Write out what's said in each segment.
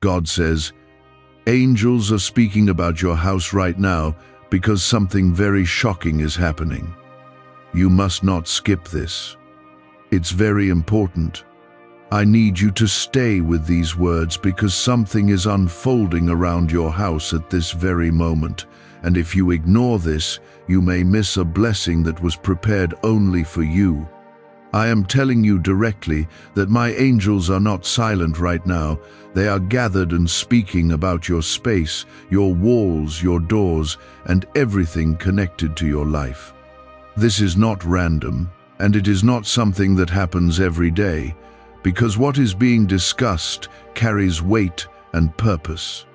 God says, "Angels are speaking about your house right now because something very shocking is happening. You must not skip this. It's very important. I need you to stay with these words because something is unfolding around your house at this very moment, and if you ignore this, you may miss a blessing that was prepared only for you. I am telling you directly that my angels are not silent right now. They are gathered and speaking about your space, your walls, your doors, and everything connected to your life. This is not random, and it is not something that happens every day, because what is being discussed carries weight and purpose.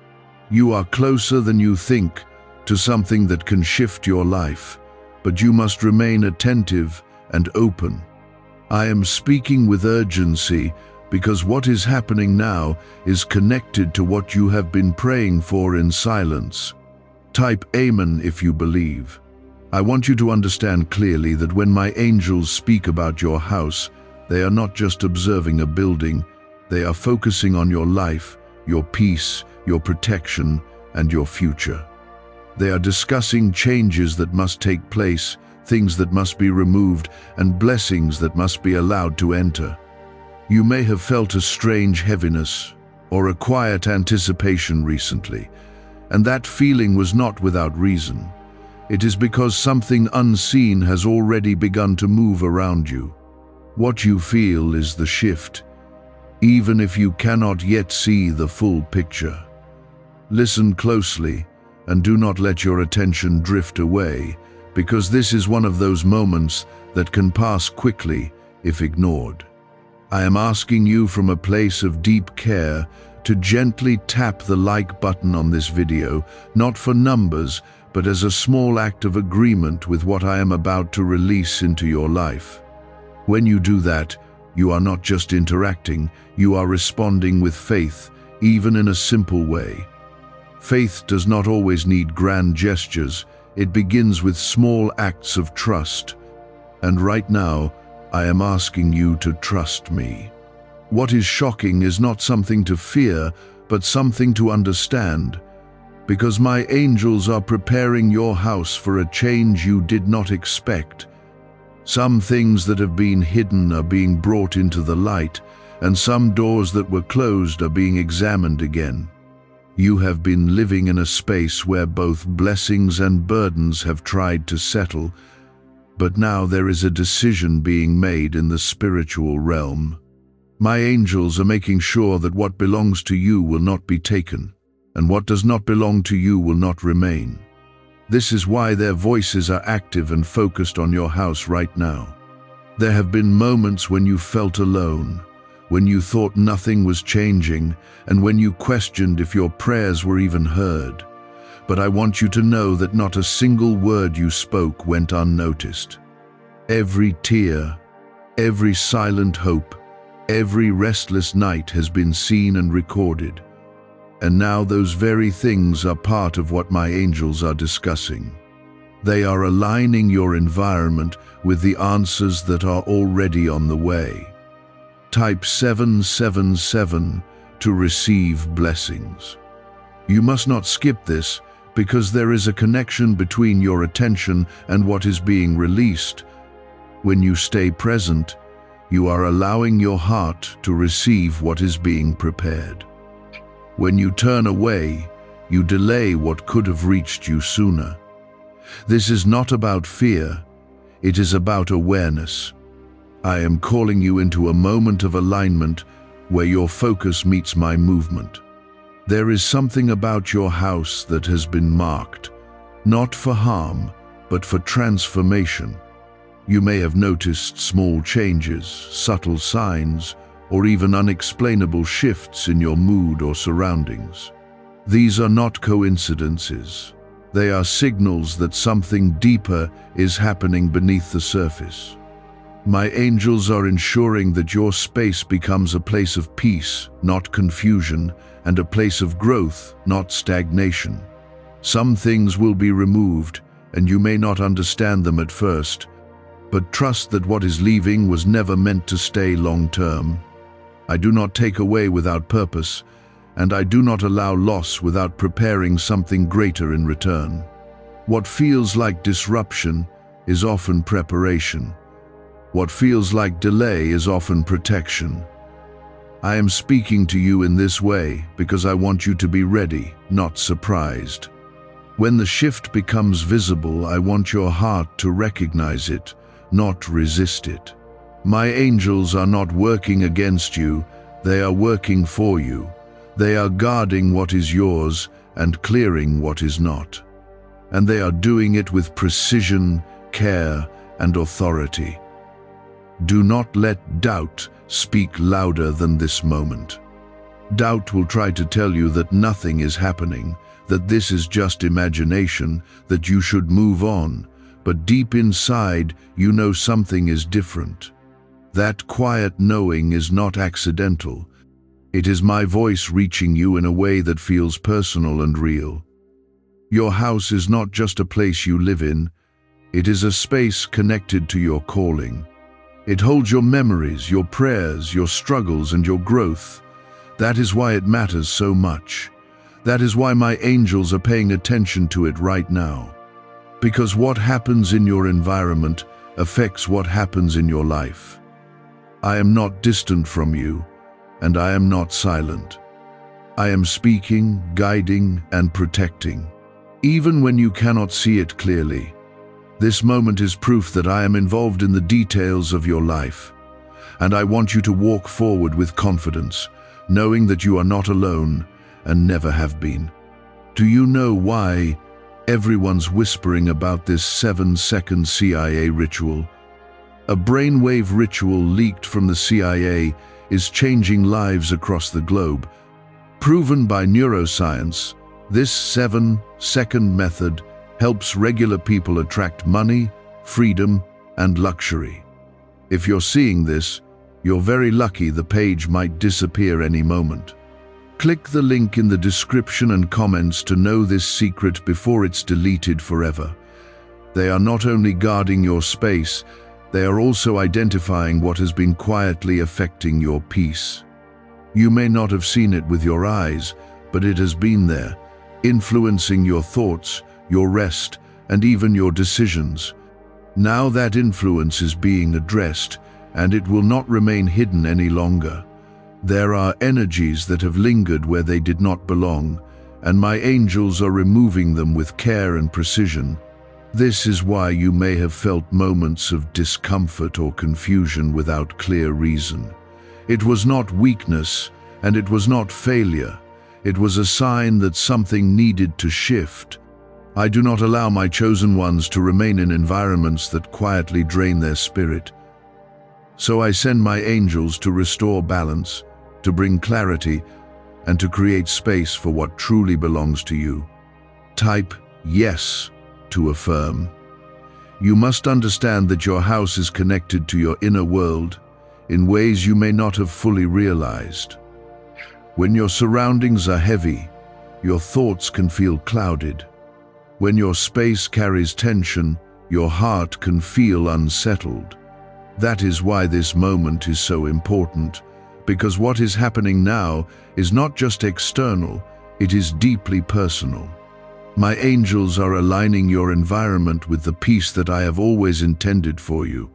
You are closer than you think to something that can shift your life, but you must remain attentive and open. I am speaking with urgency because what is happening now is connected to what you have been praying for in silence. Type Amen if you believe. I want you to understand clearly that when my angels speak about your house, they are not just observing a building, they are focusing on your life, your peace, your protection, and your future. They are discussing changes that must take place, things that must be removed, and blessings that must be allowed to enter. You may have felt a strange heaviness or a quiet anticipation recently, and that feeling was not without reason. It is because something unseen has already begun to move around you. What you feel is the shift, even if you cannot yet see the full picture. Listen closely and do not let your attention drift away, because this is one of those moments that can pass quickly if ignored. I am asking you from a place of deep care to gently tap the like button on this video, not for numbers, but as a small act of agreement with what I am about to release into your life. When you do that, you are not just interacting, you are responding with faith, even in a simple way. Faith does not always need grand gestures. It begins with small acts of trust. And right now, I am asking you to trust me. What is shocking is not something to fear, but something to understand. Because my angels are preparing your house for a change you did not expect. Some things that have been hidden are being brought into the light, and some doors that were closed are being examined again. You have been living in a space where both blessings and burdens have tried to settle, but now there is a decision being made in the spiritual realm. My angels are making sure that what belongs to you will not be taken, and what does not belong to you will not remain. This is why their voices are active and focused on your house right now. There have been moments when you felt alone, when you thought nothing was changing, and when you questioned if your prayers were even heard. But I want you to know that not a single word you spoke went unnoticed. Every tear, every silent hope, every restless night has been seen and recorded. And now those very things are part of what my angels are discussing. They are aligning your environment with the answers that are already on the way. Type 777 to receive blessings. You must not skip this because there is a connection between your attention and what is being released. When you stay present, you are allowing your heart to receive what is being prepared. When you turn away, you delay what could have reached you sooner. This is not about fear, it is about awareness. I am calling you into a moment of alignment where your focus meets my movement. There is something about your house that has been marked, not for harm, but for transformation. You may have noticed small changes, subtle signs, or even unexplainable shifts in your mood or surroundings. These are not coincidences. They are signals that something deeper is happening beneath the surface. My angels are ensuring that your space becomes a place of peace, not confusion, and a place of growth, not stagnation. Some things will be removed, and you may not understand them at first, but trust that what is leaving was never meant to stay long-term. I do not take away without purpose, and I do not allow loss without preparing something greater in return. What feels like disruption is often preparation. What feels like delay is often protection. I am speaking to you in this way because I want you to be ready, not surprised. When the shift becomes visible, I want your heart to recognize it, not resist it. My angels are not working against you, they are working for you. They are guarding what is yours and clearing what is not. And they are doing it with precision, care, and authority. Do not let doubt speak louder than this moment. Doubt will try to tell you that nothing is happening, that this is just imagination, that you should move on, but deep inside you know something is different. That quiet knowing is not accidental. It is my voice reaching you in a way that feels personal and real. Your house is not just a place you live in, it is a space connected to your calling. It holds your memories, your prayers, your struggles, and your growth. That is why it matters so much. That is why my angels are paying attention to it right now. Because what happens in your environment affects what happens in your life. I am not distant from you, and I am not silent. I am speaking, guiding, and protecting, even when you cannot see it clearly. This moment is proof that I am involved in the details of your life, and I want you to walk forward with confidence, knowing that you are not alone and never have been. Do you know why everyone's whispering about this 7-second CIA ritual? A brainwave ritual leaked from the CIA is changing lives across the globe. Proven by neuroscience, this 7-second method helps regular people attract money, freedom, and luxury. If you're seeing this, you're very lucky. The page might disappear any moment. Click the link in the description and comments to know this secret before it's deleted forever. They are not only guarding your space, they are also identifying what has been quietly affecting your peace. You may not have seen it with your eyes, but it has been there, influencing your thoughts, your rest, and even your decisions. Now that influence is being addressed, and it will not remain hidden any longer. There are energies that have lingered where they did not belong, and my angels are removing them with care and precision. This is why you may have felt moments of discomfort or confusion without clear reason. It was not weakness, and it was not failure. It was a sign that something needed to shift. I do not allow my chosen ones to remain in environments that quietly drain their spirit. So I send my angels to restore balance, to bring clarity, and to create space for what truly belongs to you. Type yes to affirm. You must understand that your house is connected to your inner world in ways you may not have fully realized. When your surroundings are heavy, your thoughts can feel clouded. When your space carries tension, your heart can feel unsettled. That is why this moment is so important, because what is happening now is not just external, it is deeply personal. My angels are aligning your environment with the peace that I have always intended for you.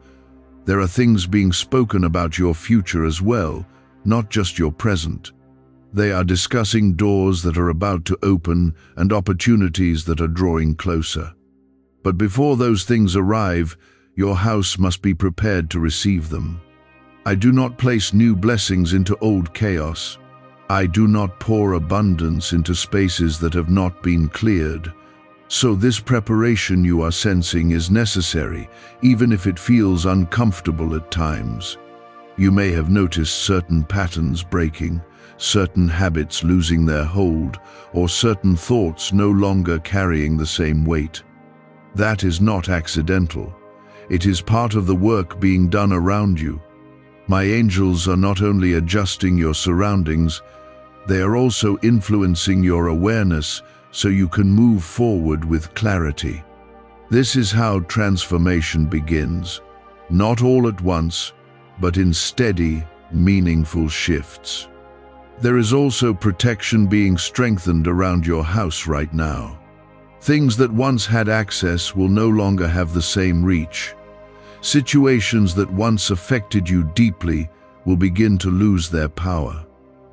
There are things being spoken about your future as well, not just your present. They are discussing doors that are about to open and opportunities that are drawing closer. But before those things arrive, your house must be prepared to receive them. I do not place new blessings into old chaos. I do not pour abundance into spaces that have not been cleared. So this preparation you are sensing is necessary, even if it feels uncomfortable at times. You may have noticed certain patterns breaking, certain habits losing their hold, or certain thoughts no longer carrying the same weight. That is not accidental. It is part of the work being done around you. My angels are not only adjusting your surroundings, they are also influencing your awareness so you can move forward with clarity. This is how transformation begins, not all at once, but in steady, meaningful shifts. There is also protection being strengthened around your house right now. Things that once had access will no longer have the same reach. Situations that once affected you deeply will begin to lose their power.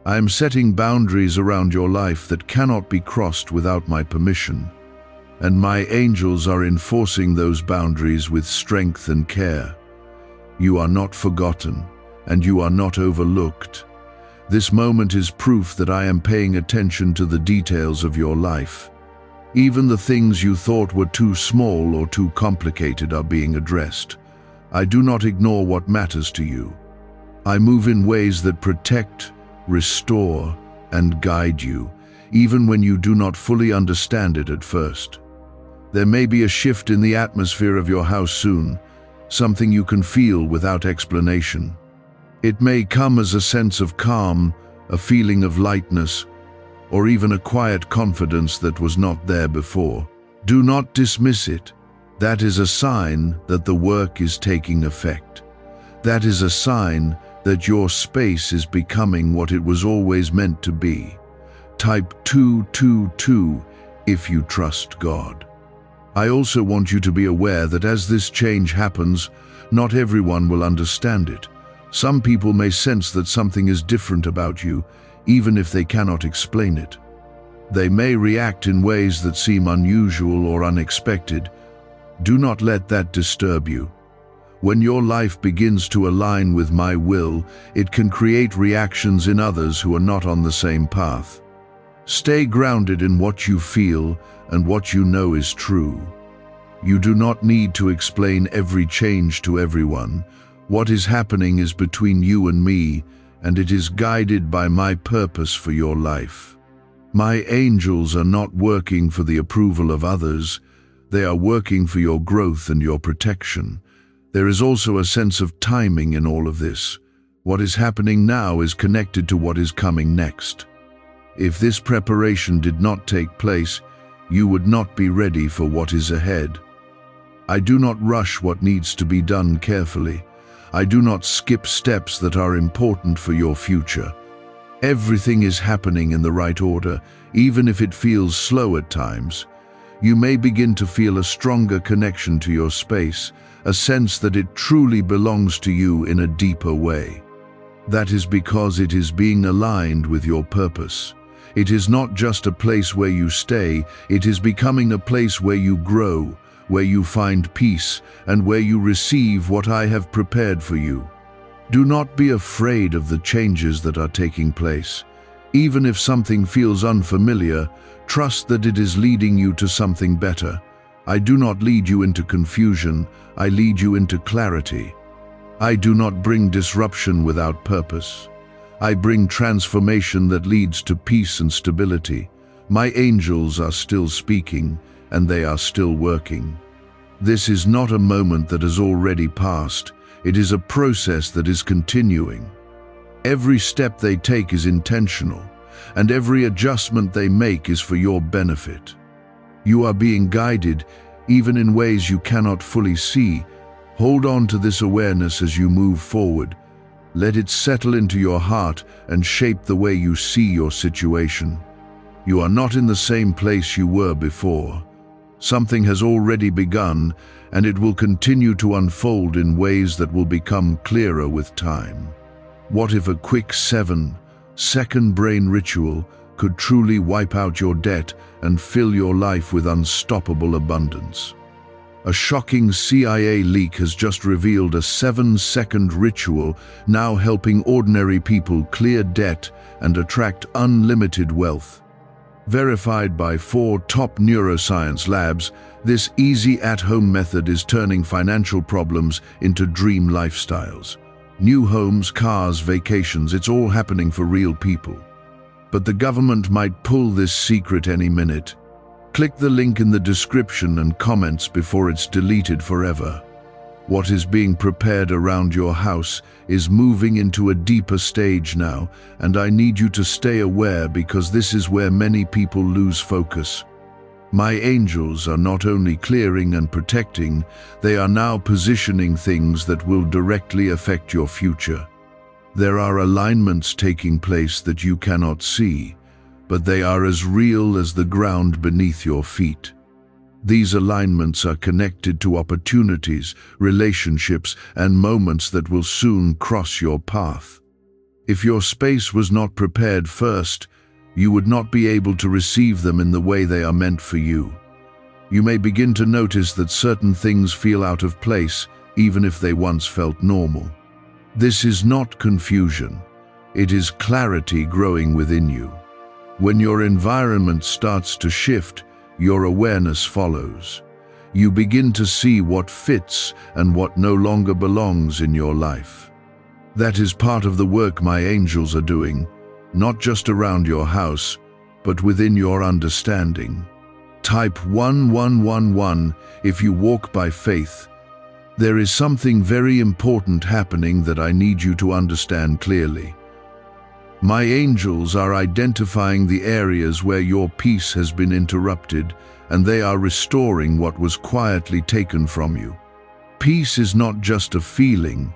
I am setting boundaries around your life that cannot be crossed without my permission, and my angels are enforcing those boundaries with strength and care. You are not forgotten, and you are not overlooked. This moment is proof that I am paying attention to the details of your life. Even the things you thought were too small or too complicated are being addressed. I do not ignore what matters to you. I move in ways that protect, restore, and guide you, even when you do not fully understand it at first. There may be a shift in the atmosphere of your house soon, something you can feel without explanation. It may come as a sense of calm, a feeling of lightness, or even a quiet confidence that was not there before. Do not dismiss it. That is a sign that the work is taking effect. That is a sign that your space is becoming what it was always meant to be. Type 222 if you trust God. I also want you to be aware that as this change happens, not everyone will understand it. Some people may sense that something is different about you, even if they cannot explain it. They may react in ways that seem unusual or unexpected. Do not let that disturb you. When your life begins to align with my will, it can create reactions in others who are not on the same path. Stay grounded in what you feel and what you know is true. You do not need to explain every change to everyone. What is happening is between you and me, and it is guided by my purpose for your life. My angels are not working for the approval of others. They are working for your growth and your protection. There is also a sense of timing in all of this. What is happening now is connected to what is coming next. If this preparation did not take place, you would not be ready for what is ahead. I do not rush what needs to be done carefully. I do not skip steps that are important for your future. Everything is happening in the right order, even if it feels slow at times. You may begin to feel a stronger connection to your space, a sense that it truly belongs to you in a deeper way. That is because it is being aligned with your purpose. It is not just a place where you stay, it is becoming a place where you grow, where you find peace, and where you receive what I have prepared for you. Do not be afraid of the changes that are taking place. Even if something feels unfamiliar, trust that it is leading you to something better. I do not lead you into confusion, I lead you into clarity. I do not bring disruption without purpose. I bring transformation that leads to peace and stability. My angels are still speaking, and they are still working. This is not a moment that has already passed. It is a process that is continuing. Every step they take is intentional, and every adjustment they make is for your benefit. You are being guided, even in ways you cannot fully see. Hold on to this awareness as you move forward. Let it settle into your heart and shape the way you see your situation. You are not in the same place you were before. Something has already begun, and it will continue to unfold in ways that will become clearer with time. What if a quick 7-second brain ritual could truly wipe out your debt and fill your life with unstoppable abundance? A shocking CIA leak has just revealed a 7-second ritual now helping ordinary people clear debt and attract unlimited wealth. Verified by 4 top neuroscience labs, this easy at-home method is turning financial problems into dream lifestyles. New homes, cars, vacations, it's all happening for real people. But the government might pull this secret any minute. Click the link in the description and comments before it's deleted forever. What is being prepared around your house is moving into a deeper stage now, and I need you to stay aware because this is where many people lose focus. My angels are not only clearing and protecting, they are now positioning things that will directly affect your future. There are alignments taking place that you cannot see, but they are as real as the ground beneath your feet. These alignments are connected to opportunities, relationships, and moments that will soon cross your path. If your space was not prepared first, you would not be able to receive them in the way they are meant for you. You may begin to notice that certain things feel out of place, even if they once felt normal. This is not confusion. It is clarity growing within you. When your environment starts to shift, your awareness follows. You begin to see what fits and what no longer belongs in your life. That is part of the work my angels are doing, not just around your house, but within your understanding. Type 1111 if you walk by faith. There is something very important happening that I need you to understand clearly. My angels are identifying the areas where your peace has been interrupted, and they are restoring what was quietly taken from you. Peace is not just a feeling,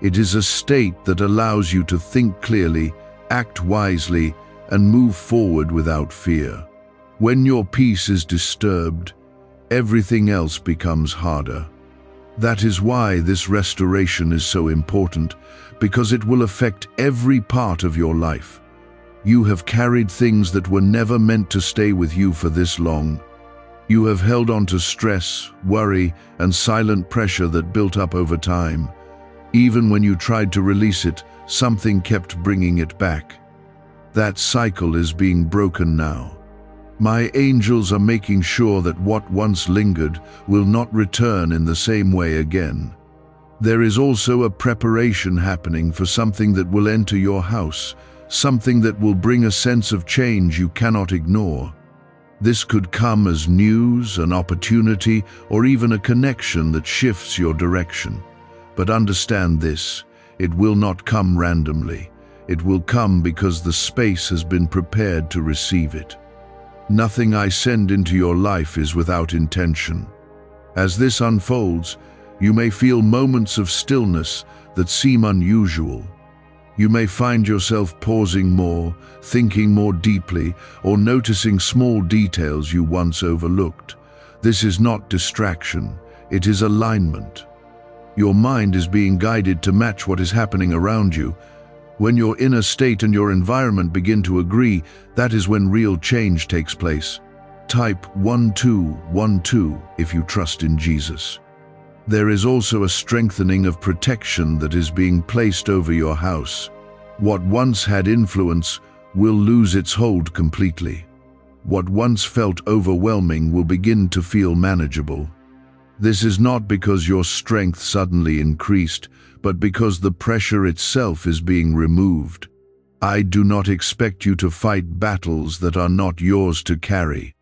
it is a state that allows you to think clearly, act wisely, and move forward without fear. When your peace is disturbed, everything else becomes harder. That is why this restoration is so important, because it will affect every part of your life. You have carried things that were never meant to stay with you for this long. You have held on to stress, worry, and silent pressure that built up over time. Even when you tried to release it, something kept bringing it back. That cycle is being broken now. My angels are making sure that what once lingered will not return in the same way again. There is also a preparation happening for something that will enter your house, something that will bring a sense of change you cannot ignore. This could come as news, an opportunity, or even a connection that shifts your direction. But understand this, it will not come randomly. It will come because the space has been prepared to receive it. Nothing I send into your life is without intention. As this unfolds, you may feel moments of stillness that seem unusual. You may find yourself pausing more, thinking more deeply, or noticing small details you once overlooked. This is not distraction, it is alignment. Your mind is being guided to match what is happening around you. When your inner state and your environment begin to agree, that is when real change takes place. Type 1212 if you trust in Jesus. There is also a strengthening of protection that is being placed over your house. What once had influence will lose its hold completely. What once felt overwhelming will begin to feel manageable. This is not because your strength suddenly increased, but because the pressure itself is being removed. I do not expect you to fight battles that are not yours to carry.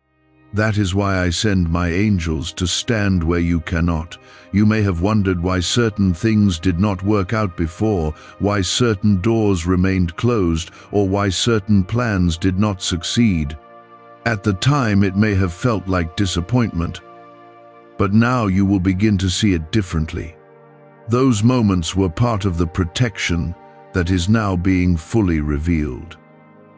That is why I send my angels to stand where you cannot. You may have wondered why certain things did not work out before, why certain doors remained closed, or why certain plans did not succeed. At the time, it may have felt like disappointment, but now you will begin to see it differently. Those moments were part of the protection that is now being fully revealed.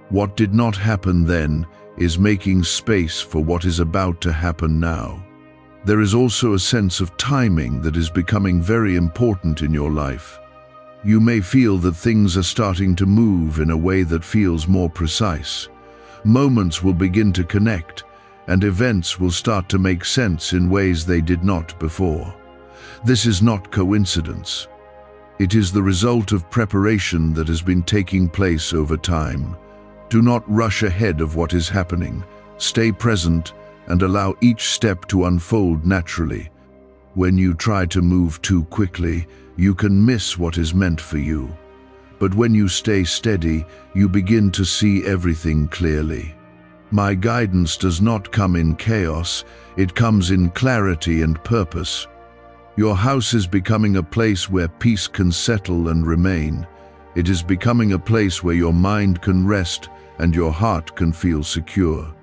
What did not happen then is making space for what is about to happen now. There is also a sense of timing that is becoming very important in your life. You may feel that things are starting to move in a way that feels more precise. Moments will begin to connect, and events will start to make sense in ways they did not before. This is not coincidence. It is the result of preparation that has been taking place over time. Do not rush ahead of what is happening. Stay present and allow each step to unfold naturally. When you try to move too quickly, you can miss what is meant for you. But when you stay steady, you begin to see everything clearly. My guidance does not come in chaos, it comes in clarity and purpose. Your house is becoming a place where peace can settle and remain. It is becoming a place where your mind can rest and your heart can feel secure.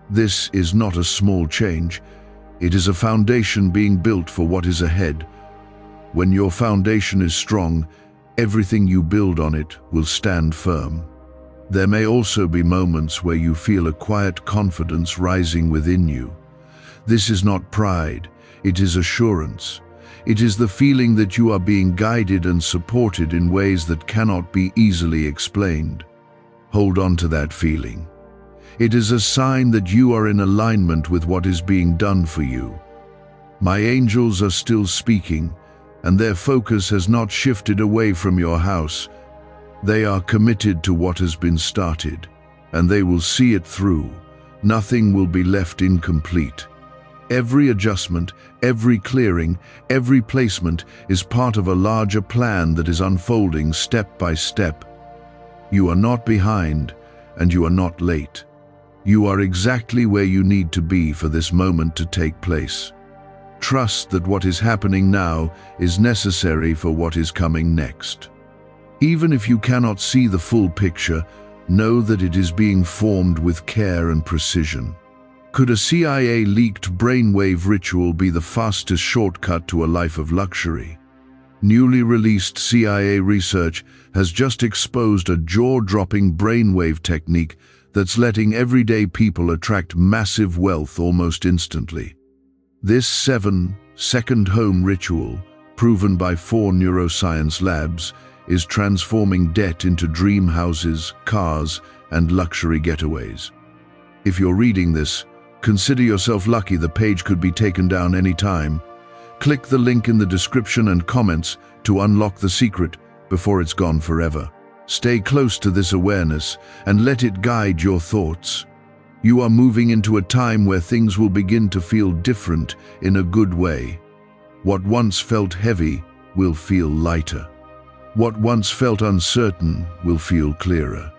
This is not a small change. It is a foundation being built for what is ahead. When your foundation is strong, Everything you build on it will stand firm. There may also be moments where you feel a quiet confidence rising within you. This is not pride, it is assurance. It is the feeling that you are being guided and supported in ways that cannot be easily explained. Hold on to that feeling. It is a sign that you are in alignment with what is being done for you. My angels are still speaking, and their focus has not shifted away from your house. They are committed to what has been started, and they will see it through. Nothing will be left incomplete. Every adjustment, every clearing, every placement is part of a larger plan that is unfolding step by step. You are not behind, and you are not late. You are exactly where you need to be for this moment to take place. Trust that what is happening now is necessary for what is coming next. Even if you cannot see the full picture, know that it is being formed with care and precision. Could a CIA-leaked brainwave ritual be the fastest shortcut to a life of luxury? Newly released CIA research has just exposed a jaw-dropping brainwave technique that's letting everyday people attract massive wealth almost instantly. This 7-second home ritual, proven by 4 neuroscience labs, is transforming debt into dream houses, cars, and luxury getaways. If you're reading this, consider yourself lucky. The page could be taken down any time. Click the link in the description and comments to unlock the secret before it's gone forever. Stay close to this awareness and let it guide your thoughts. You are moving into a time where things will begin to feel different in a good way. What once felt heavy will feel lighter. What once felt uncertain will feel clearer.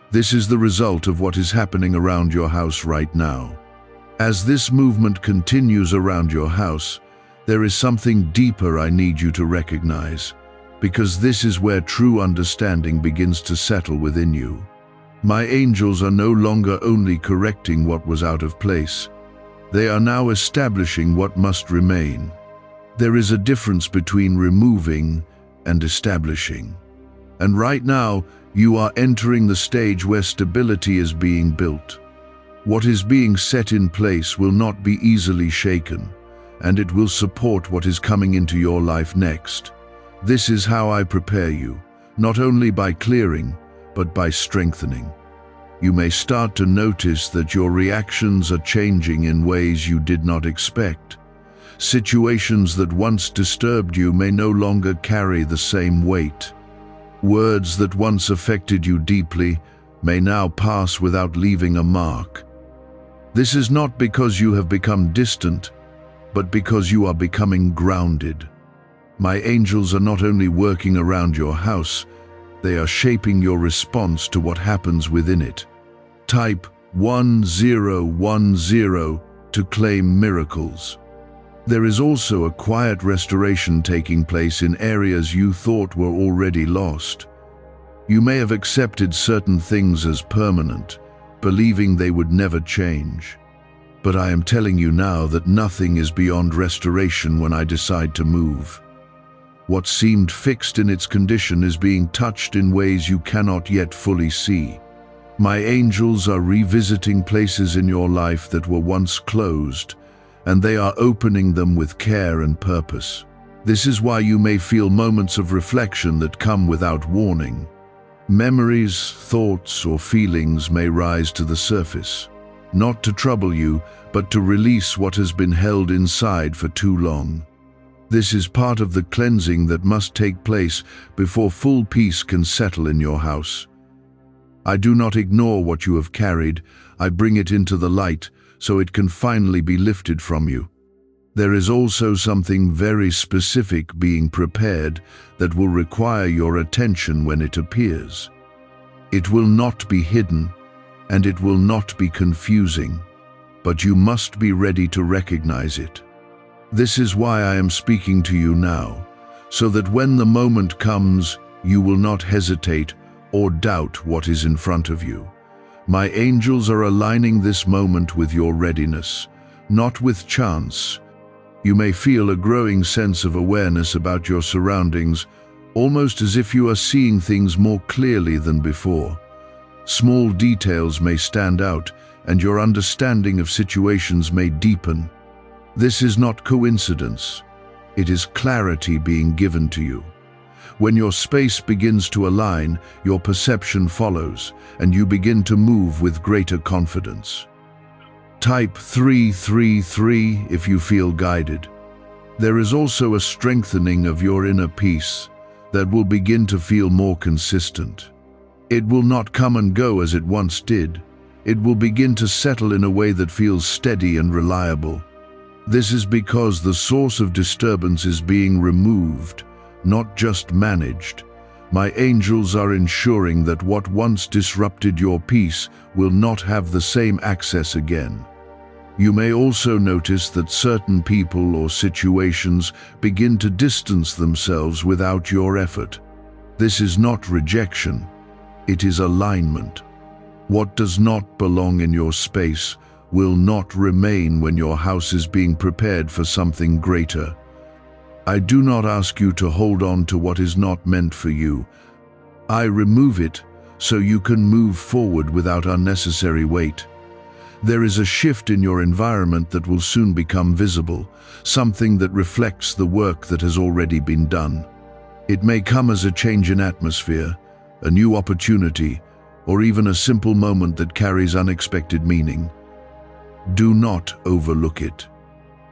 This is the result of what is happening around your house right now. As this movement continues around your house, there is something deeper I need you to recognize, because this is where true understanding begins to settle within you. My angels are no longer only correcting what was out of place. They are now establishing what must remain. There is a difference between removing and establishing. And right now, you are entering the stage where stability is being built. What is being set in place will not be easily shaken, and it will support what is coming into your life next. This is how I prepare you, not only by clearing, but by strengthening. You may start to notice that your reactions are changing in ways you did not expect. Situations that once disturbed you may no longer carry the same weight. Words that once affected you deeply may now pass without leaving a mark. This is not because you have become distant, but because you are becoming grounded. My angels are not only working around your house, they are shaping your response to what happens within it. Type 1010 to claim miracles. There is also a quiet restoration taking place in areas you thought were already lost. You may have accepted certain things as permanent, believing they would never change. But I am telling you now that nothing is beyond restoration when I decide to move. What seemed fixed in its condition is being touched in ways you cannot yet fully see. My angels are revisiting places in your life that were once closed, and they are opening them with care and purpose. This is why you may feel moments of reflection that come without warning. Memories, thoughts, or feelings may rise to the surface, not to trouble you, but to release what has been held inside for too long. This is part of the cleansing that must take place before full peace can settle in your house. I do not ignore what you have carried, I bring it into the light, so it can finally be lifted from you. There is also something very specific being prepared that will require your attention when it appears. It will not be hidden, and it will not be confusing, but you must be ready to recognize it. This is why I am speaking to you now, so that when the moment comes, you will not hesitate or doubt what is in front of you. My angels are aligning this moment with your readiness, not with chance. You may feel a growing sense of awareness about your surroundings, almost as if you are seeing things more clearly than before. Small details may stand out, and your understanding of situations may deepen. This is not coincidence. It is clarity being given to you. When your space begins to align, your perception follows, and you begin to move with greater confidence. Type 333 if you feel guided. There is also a strengthening of your inner peace that will begin to feel more consistent. It will not come and go as it once did. It will begin to settle in a way that feels steady and reliable. This is because the source of disturbance is being removed, not just managed. My angels are ensuring that what once disrupted your peace will not have the same access again. You may also notice that certain people or situations begin to distance themselves without your effort. This is not rejection, it is alignment. What does not belong in your space will not remain when your house is being prepared for something greater. I do not ask you to hold on to what is not meant for you. I remove it so you can move forward without unnecessary weight. There is a shift in your environment that will soon become visible, something that reflects the work that has already been done. It may come as a change in atmosphere, a new opportunity, or even a simple moment that carries unexpected meaning. Do not overlook it.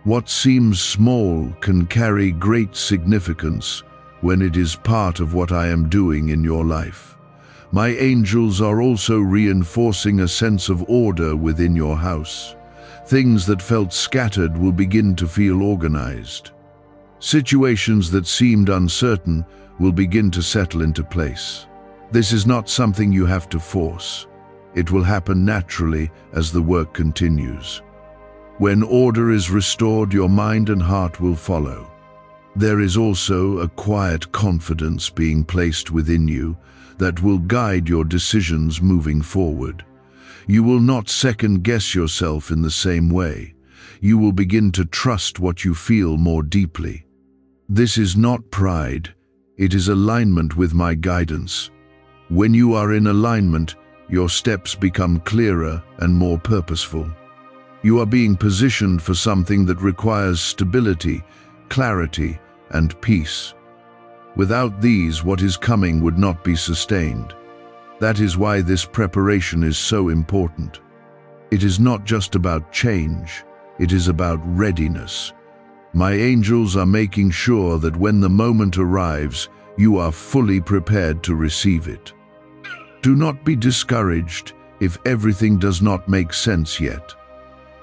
What seems small can carry great significance when it is part of what I am doing in your life. My angels are also reinforcing a sense of order within your house. Things that felt scattered will begin to feel organized. Situations that seemed uncertain will begin to settle into place. This is not something you have to force. It will happen naturally as the work continues. When order is restored, your mind and heart will follow. There is also a quiet confidence being placed within you that will guide your decisions moving forward. You will not second-guess yourself in the same way. You will begin to trust what you feel more deeply. This is not pride, it is alignment with my guidance. When you are in alignment, your steps become clearer and more purposeful. You are being positioned for something that requires stability, clarity, and peace. Without these, what is coming would not be sustained. That is why this preparation is so important. It is not just about change, it is about readiness. My angels are making sure that when the moment arrives, you are fully prepared to receive it. Do not be discouraged if everything does not make sense yet.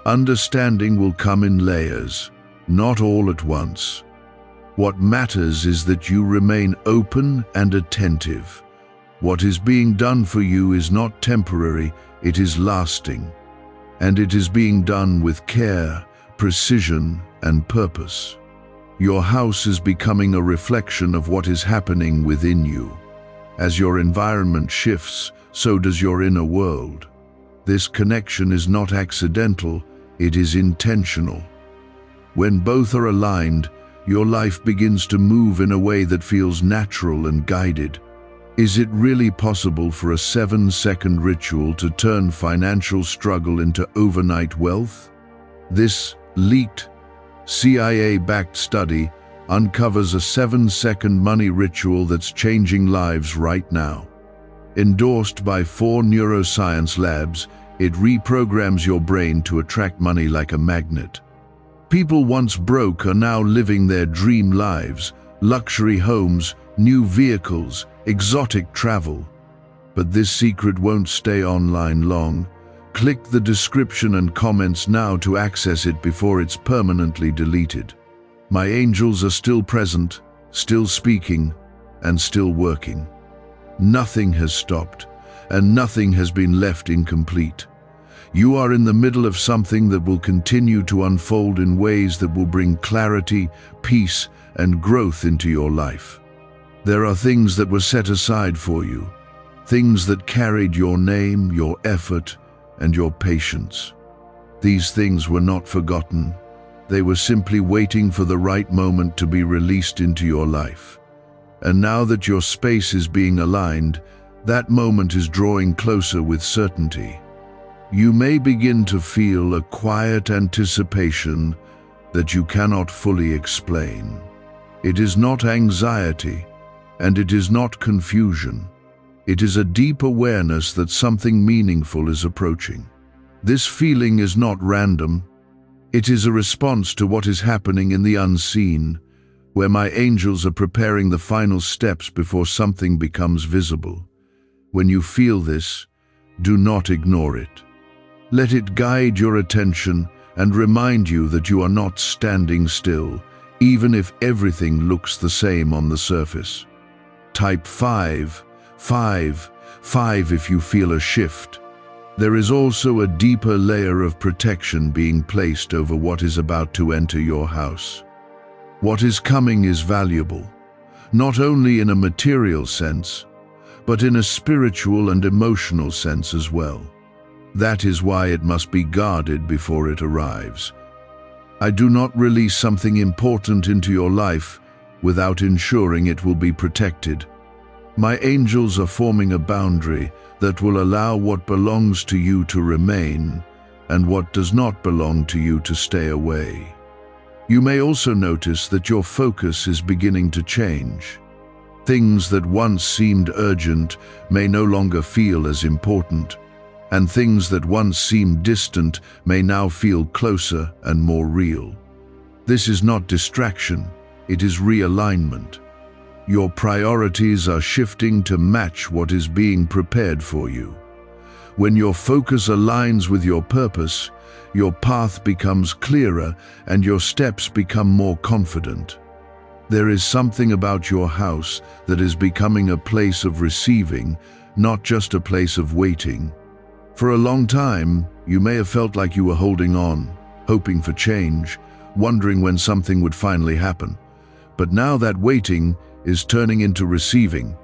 Understanding will come in layers, not all at once. What matters is that you remain open and attentive. What is being done for you is not temporary, it is lasting. And it is being done with care, precision, and purpose. Your house is becoming a reflection of what is happening within you. As your environment shifts, so does your inner world. This connection is not accidental, it is intentional. When both are aligned, your life begins to move in a way that feels natural and guided. Is it really possible for a 7-second ritual to turn financial struggle into overnight wealth? This leaked, CIA-backed study uncovers a 7-second money ritual that's changing lives right now. Endorsed by 4 neuroscience labs, it reprograms your brain to attract money like a magnet. People once broke are now living their dream lives, luxury homes, new vehicles, exotic travel. But this secret won't stay online long. Click the description and comments now to access it before it's permanently deleted. My angels are still present, still speaking, and still working. Nothing has stopped, and nothing has been left incomplete. You are in the middle of something that will continue to unfold in ways that will bring clarity, peace, and growth into your life. There are things that were set aside for you, things that carried your name, your effort, and your patience. These things were not forgotten. They were simply waiting for the right moment to be released into your life. And now that your space is being aligned, that moment is drawing closer with certainty. You may begin to feel a quiet anticipation that you cannot fully explain. It is not anxiety, and it is not confusion. It is a deep awareness that something meaningful is approaching. This feeling is not random. It is a response to what is happening in the unseen, where my angels are preparing the final steps before something becomes visible. When you feel this, do not ignore it. Let it guide your attention and remind you that you are not standing still, even if everything looks the same on the surface. Type 5, 5, 5 if you feel a shift. There is also a deeper layer of protection being placed over what is about to enter your house. What is coming is valuable, not only in a material sense, but in a spiritual and emotional sense as well. That is why it must be guarded before it arrives. I do not release something important into your life without ensuring it will be protected. My angels are forming a boundary that will allow what belongs to you to remain and what does not belong to you to stay away. You may also notice that your focus is beginning to change. Things that once seemed urgent may no longer feel as important, and things that once seemed distant may now feel closer and more real. This is not distraction, it is realignment. Your priorities are shifting to match what is being prepared for you. When your focus aligns with your purpose, your path becomes clearer and your steps become more confident. There is something about your house that is becoming a place of receiving, not just a place of waiting. For a long time, you may have felt like you were holding on, hoping for change, wondering when something would finally happen. But now that waiting is turning into receiving.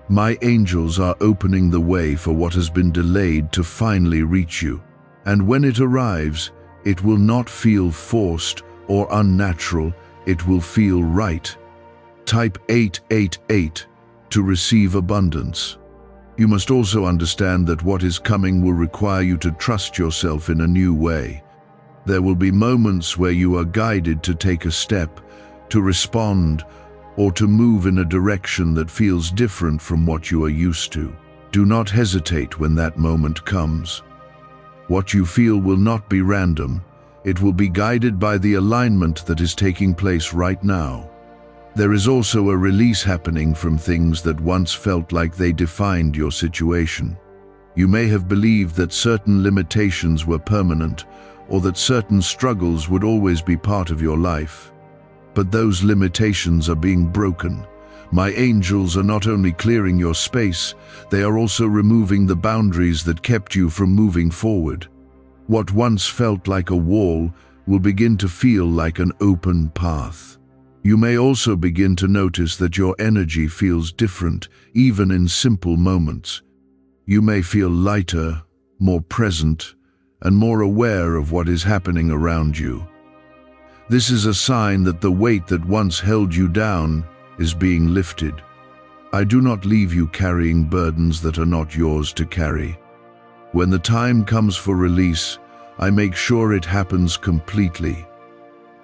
My angels are opening the way for what has been delayed to finally reach you. And when it arrives, it will not feel forced or unnatural, it will feel right. Type 888 to receive abundance. You must also understand that what is coming will require you to trust yourself in a new way. There will be moments where you are guided to take a step, to respond, or to move in a direction that feels different from what you are used to. Do not hesitate when that moment comes. What you feel will not be random. It will be guided by the alignment that is taking place right now. There is also a release happening from things that once felt like they defined your situation. You may have believed that certain limitations were permanent, or that certain struggles would always be part of your life. But those limitations are being broken. My angels are not only clearing your space, they are also removing the boundaries that kept you from moving forward. What once felt like a wall will begin to feel like an open path. You may also begin to notice that your energy feels different, even in simple moments. You may feel lighter, more present, and more aware of what is happening around you. This is a sign that the weight that once held you down is being lifted. I do not leave you carrying burdens that are not yours to carry. When the time comes for release, I make sure it happens completely.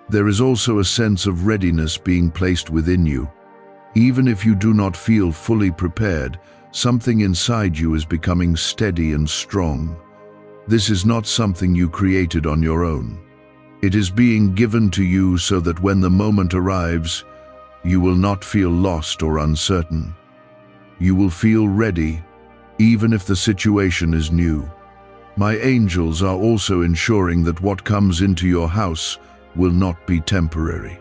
There is also a sense of readiness being placed within you. Even if you do not feel fully prepared, something inside you is becoming steady and strong. This is not something you created on your own. It is being given to you so that when the moment arrives, you will not feel lost or uncertain. You will feel ready, even if the situation is new. My angels are also ensuring that what comes into your house will not be temporary.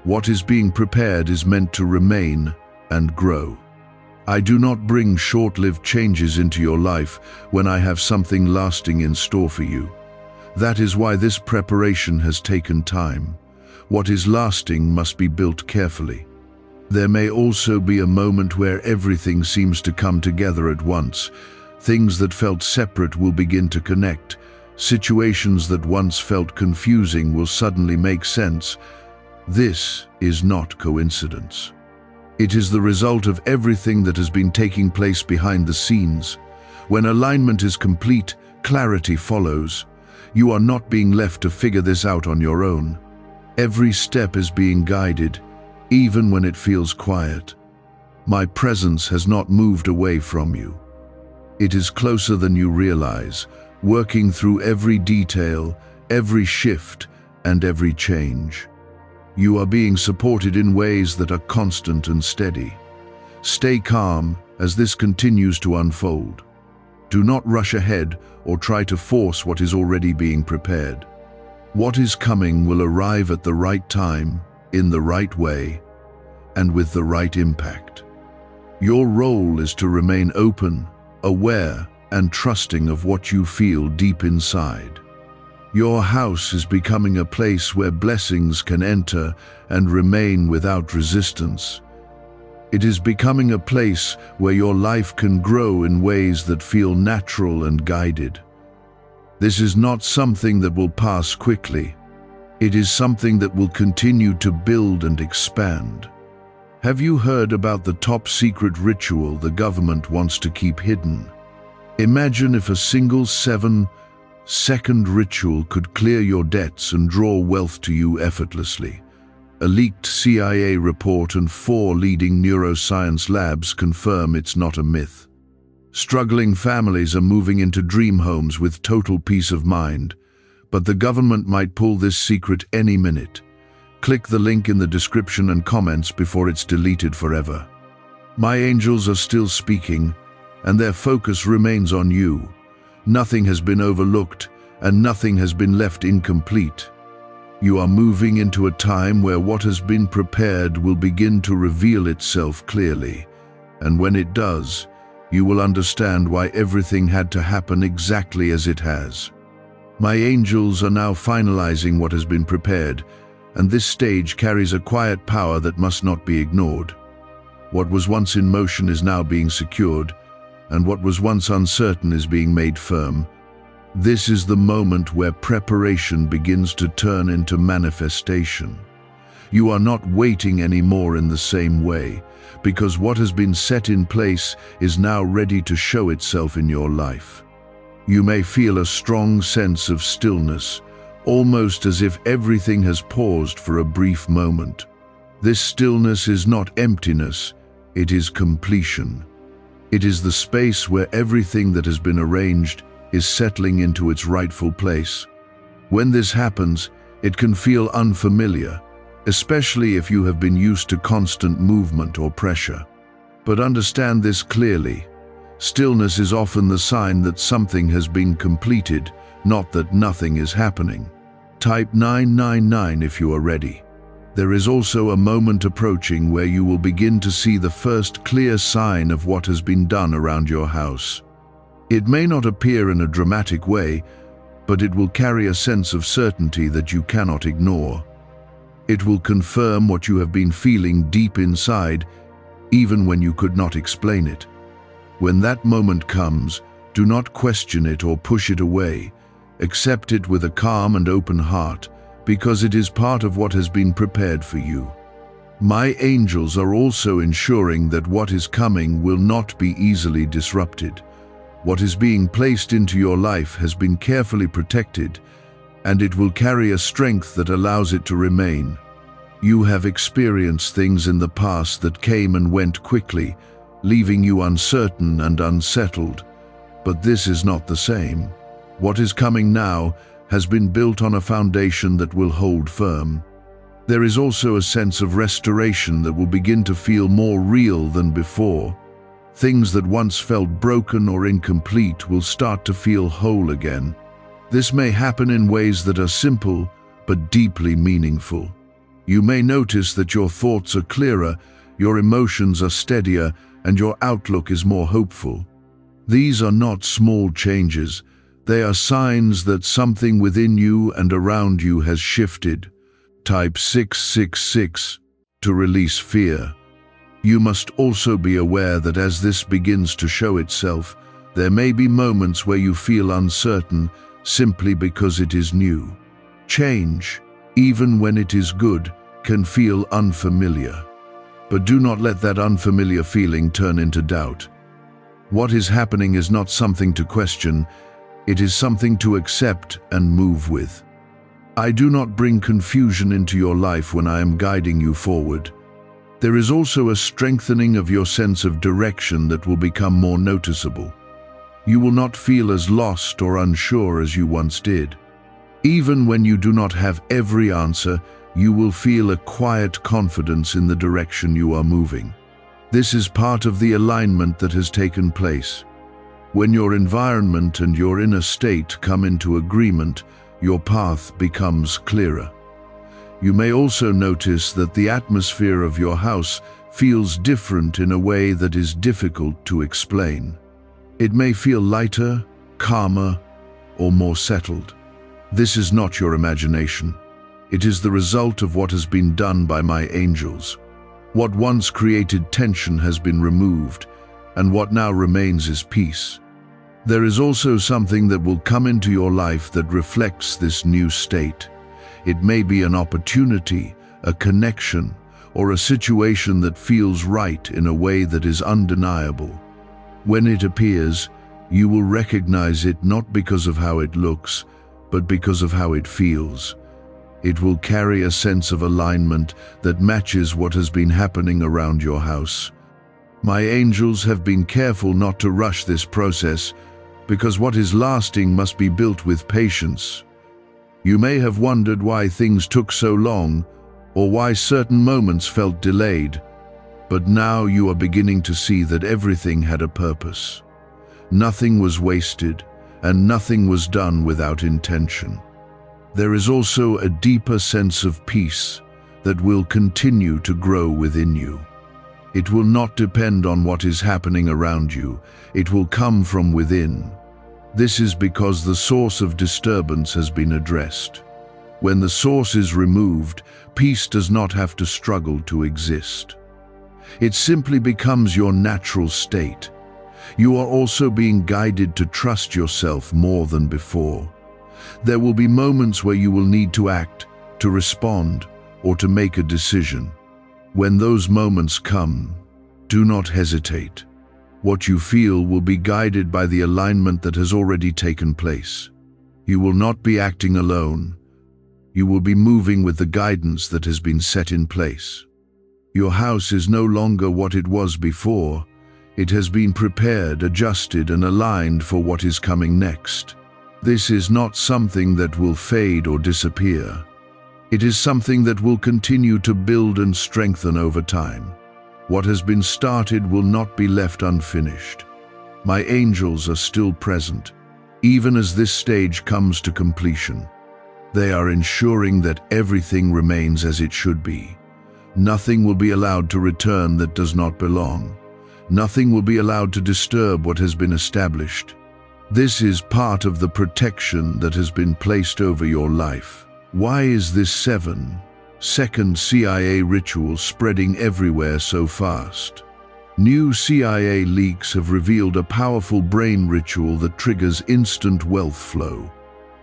What is being prepared is meant to remain and grow. I do not bring short-lived changes into your life when I have something lasting in store for you. That is why this preparation has taken time. What is lasting must be built carefully. There may also be a moment where everything seems to come together at once. Things that felt separate will begin to connect. Situations that once felt confusing will suddenly make sense. This is not coincidence. It is the result of everything that has been taking place behind the scenes. When alignment is complete, clarity follows. You are not being left to figure this out on your own. Every step is being guided, even when it feels quiet. My presence has not moved away from you. It is closer than you realize, working through every detail, every shift, and every change. You are being supported in ways that are constant and steady. Stay calm as this continues to unfold. Do not rush ahead or try to force what is already being prepared. What is coming will arrive at the right time, in the right way, and with the right impact. Your role is to remain open, aware, and trusting of what you feel deep inside. Your house is becoming a place where blessings can enter and remain without resistance. It is becoming a place where your life can grow in ways that feel natural and guided. This is not something that will pass quickly. It is something that will continue to build and expand. Have you heard about the top secret ritual the government wants to keep hidden? Imagine if a single 7-second ritual could clear your debts and draw wealth to you effortlessly. A leaked CIA report and 4 leading neuroscience labs confirm it's not a myth. Struggling families are moving into dream homes with total peace of mind, but the government might pull this secret any minute. Click the link in the description and comments before it's deleted forever. My angels are still speaking, and their focus remains on you. Nothing has been overlooked, and nothing has been left incomplete. You are moving into a time where what has been prepared will begin to reveal itself clearly, and when it does, you will understand why everything had to happen exactly as it has. My angels are now finalizing what has been prepared, and this stage carries a quiet power that must not be ignored. What was once in motion is now being secured, and what was once uncertain is being made firm. This is the moment where preparation begins to turn into manifestation. You are not waiting anymore in the same way, because what has been set in place is now ready to show itself in your life. You may feel a strong sense of stillness, almost as if everything has paused for a brief moment. This stillness is not emptiness, it is completion. It is the space where everything that has been arranged is settling into its rightful place. When this happens, it can feel unfamiliar, especially if you have been used to constant movement or pressure. But understand this clearly. Stillness is often the sign that something has been completed, not that nothing is happening. Type 999 if you are ready. There is also a moment approaching where you will begin to see the first clear sign of what has been done around your house. It may not appear in a dramatic way, but it will carry a sense of certainty that you cannot ignore. It will confirm what you have been feeling deep inside, even when you could not explain it. When that moment comes, do not question it or push it away. Accept it with a calm and open heart, because it is part of what has been prepared for you. My angels are also ensuring that what is coming will not be easily disrupted. What is being placed into your life has been carefully protected, and it will carry a strength that allows it to remain. You have experienced things in the past that came and went quickly, leaving you uncertain and unsettled. But this is not the same. What is coming now has been built on a foundation that will hold firm. There is also a sense of restoration that will begin to feel more real than before. Things that once felt broken or incomplete will start to feel whole again. This may happen in ways that are simple but deeply meaningful. You may notice that your thoughts are clearer, your emotions are steadier, and your outlook is more hopeful. These are not small changes. They are signs that something within you and around you has shifted. Type 666 to release fear. You must also be aware that as this begins to show itself, there may be moments where you feel uncertain simply because it is new. Change, even when it is good, can feel unfamiliar. But do not let that unfamiliar feeling turn into doubt. What is happening is not something to question, it is something to accept and move with. I do not bring confusion into your life when I am guiding you forward. There is also a strengthening of your sense of direction that will become more noticeable. You will not feel as lost or unsure as you once did. Even when you do not have every answer, you will feel a quiet confidence in the direction you are moving. This is part of the alignment that has taken place. When your environment and your inner state come into agreement, your path becomes clearer. You may also notice that the atmosphere of your house feels different in a way that is difficult to explain. It may feel lighter, calmer, or more settled. This is not your imagination. It is the result of what has been done by my angels. What once created tension has been removed, and what now remains is peace. There is also something that will come into your life that reflects this new state. It may be an opportunity, a connection, or a situation that feels right in a way that is undeniable. When it appears, you will recognize it not because of how it looks, but because of how it feels. It will carry a sense of alignment that matches what has been happening around your house. My angels have been careful not to rush this process, because what is lasting must be built with patience. You may have wondered why things took so long, or why certain moments felt delayed, but now you are beginning to see that everything had a purpose. Nothing was wasted, and nothing was done without intention. There is also a deeper sense of peace that will continue to grow within you. It will not depend on what is happening around you, it will come from within. This is because the source of disturbance has been addressed. When the source is removed, peace does not have to struggle to exist. It simply becomes your natural state. You are also being guided to trust yourself more than before. There will be moments where you will need to act, to respond, or to make a decision. When those moments come, do not hesitate. What you feel will be guided by the alignment that has already taken place. You will not be acting alone. You will be moving with the guidance that has been set in place. Your house is no longer what it was before. It has been prepared, adjusted, and aligned for what is coming next. This is not something that will fade or disappear. It is something that will continue to build and strengthen over time. What has been started will not be left unfinished. My angels are still present, even as this stage comes to completion. They are ensuring that everything remains as it should be. Nothing will be allowed to return that does not belong. Nothing will be allowed to disturb what has been established. This is part of the protection that has been placed over your life. Why is this 7-second CIA ritual spreading everywhere so fast? New CIA leaks have revealed a powerful brain ritual that triggers instant wealth flow.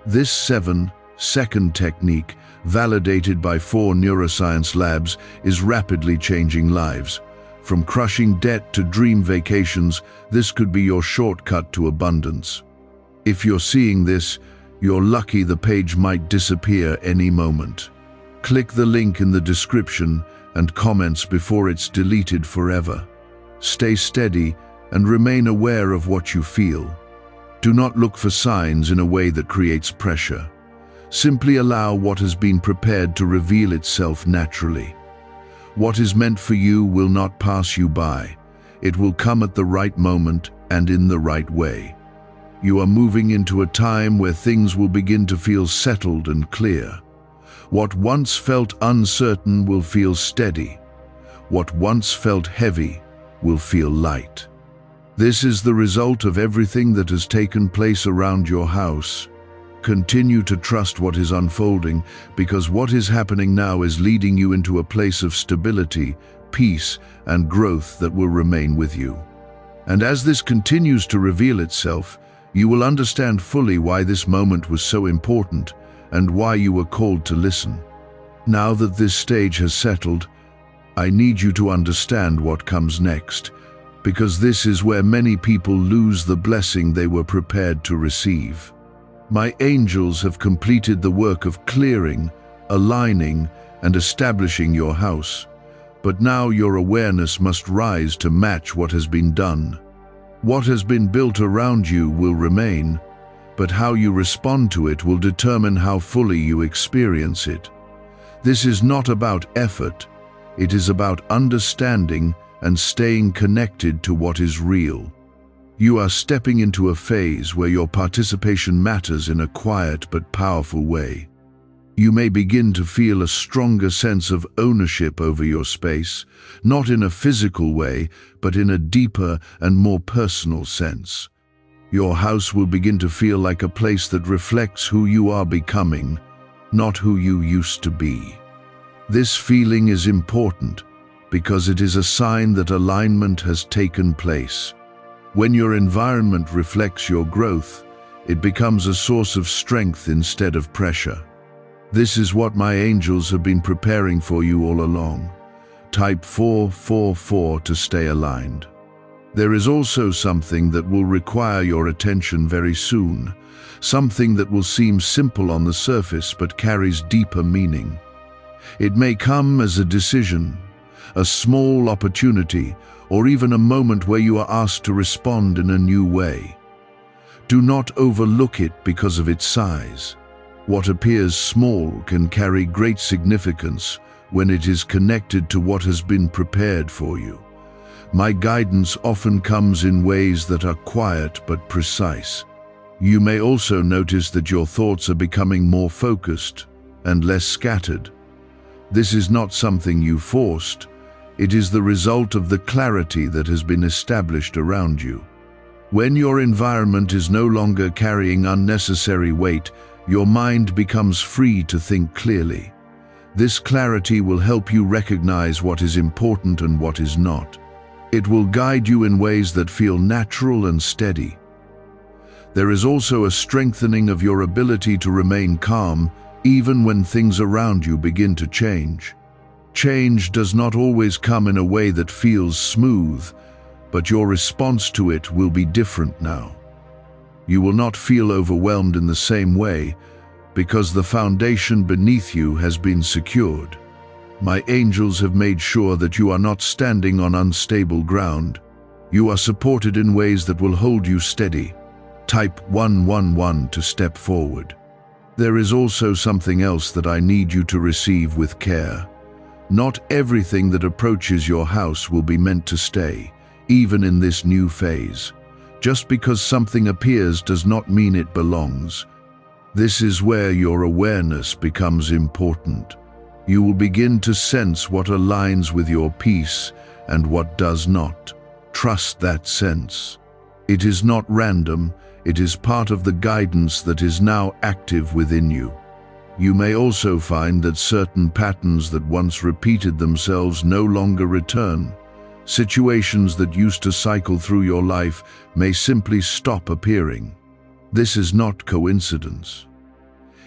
This 7-second technique, validated by 4 neuroscience labs, is rapidly changing lives. From crushing debt to dream vacations, this could be your shortcut to abundance. If you're seeing this, you're lucky. The page might disappear any moment. Click the link in the description and comments before it's deleted forever. Stay steady and remain aware of what you feel. Do not look for signs in a way that creates pressure. Simply allow what has been prepared to reveal itself naturally. What is meant for you will not pass you by. It will come at the right moment and in the right way. You are moving into a time where things will begin to feel settled and clear. What once felt uncertain will feel steady. What once felt heavy will feel light. This is the result of everything that has taken place around your house. Continue to trust what is unfolding, because what is happening now is leading you into a place of stability, peace, and growth that will remain with you. And as this continues to reveal itself, you will understand fully why this moment was so important and why you were called to listen. Now that this stage has settled, I need you to understand what comes next, because this is where many people lose the blessing they were prepared to receive. My angels have completed the work of clearing, aligning, and establishing your house, but now your awareness must rise to match what has been done. What has been built around you will remain, but how you respond to it will determine how fully you experience it. This is not about effort, it is about understanding and staying connected to what is real. You are stepping into a phase where your participation matters in a quiet but powerful way. You may begin to feel a stronger sense of ownership over your space, not in a physical way, but in a deeper and more personal sense. Your house will begin to feel like a place that reflects who you are becoming, not who you used to be. This feeling is important because it is a sign that alignment has taken place. When your environment reflects your growth, it becomes a source of strength instead of pressure. This is what my angels have been preparing for you all along. Type 444 to stay aligned. There is also something that will require your attention very soon, something that will seem simple on the surface but carries deeper meaning. It may come as a decision, a small opportunity, or even a moment where you are asked to respond in a new way. Do not overlook it because of its size. What appears small can carry great significance when it is connected to what has been prepared for you. My guidance often comes in ways that are quiet but precise. You may also notice that your thoughts are becoming more focused and less scattered. This is not something you forced. It is the result of the clarity that has been established around you. When your environment is no longer carrying unnecessary weight, your mind becomes free to think clearly. This clarity will help you recognize what is important and what is not. It will guide you in ways that feel natural and steady. There is also a strengthening of your ability to remain calm, even when things around you begin to change. Change does not always come in a way that feels smooth, but your response to it will be different now. You will not feel overwhelmed in the same way because the foundation beneath you has been secured. My angels have made sure that you are not standing on unstable ground. You are supported in ways that will hold you steady. Type 111 to step forward. There is also something else that I need you to receive with care. Not everything that approaches your house will be meant to stay, even in this new phase. Just because something appears does not mean it belongs. This is where your awareness becomes important. You will begin to sense what aligns with your peace and what does not. Trust that sense. It is not random, it is part of the guidance that is now active within you. You may also find that certain patterns that once repeated themselves no longer return. Situations that used to cycle through your life may simply stop appearing. This is not coincidence.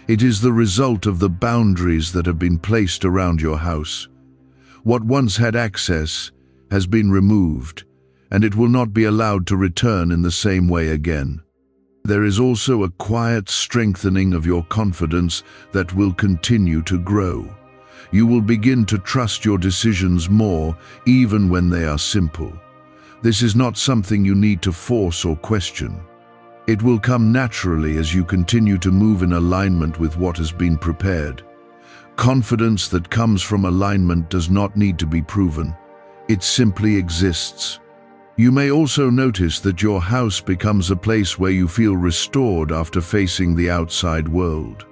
It is the result of the boundaries that have been placed around your house. What once had access has been removed, and it will not be allowed to return in the same way again. There is also a quiet strengthening of your confidence that will continue to grow. You will begin to trust your decisions more, even when they are simple. This is not something you need to force or question. It will come naturally as you continue to move in alignment with what has been prepared. Confidence that comes from alignment does not need to be proven. It simply exists. You may also notice that your house becomes a place where you feel restored after facing the outside world.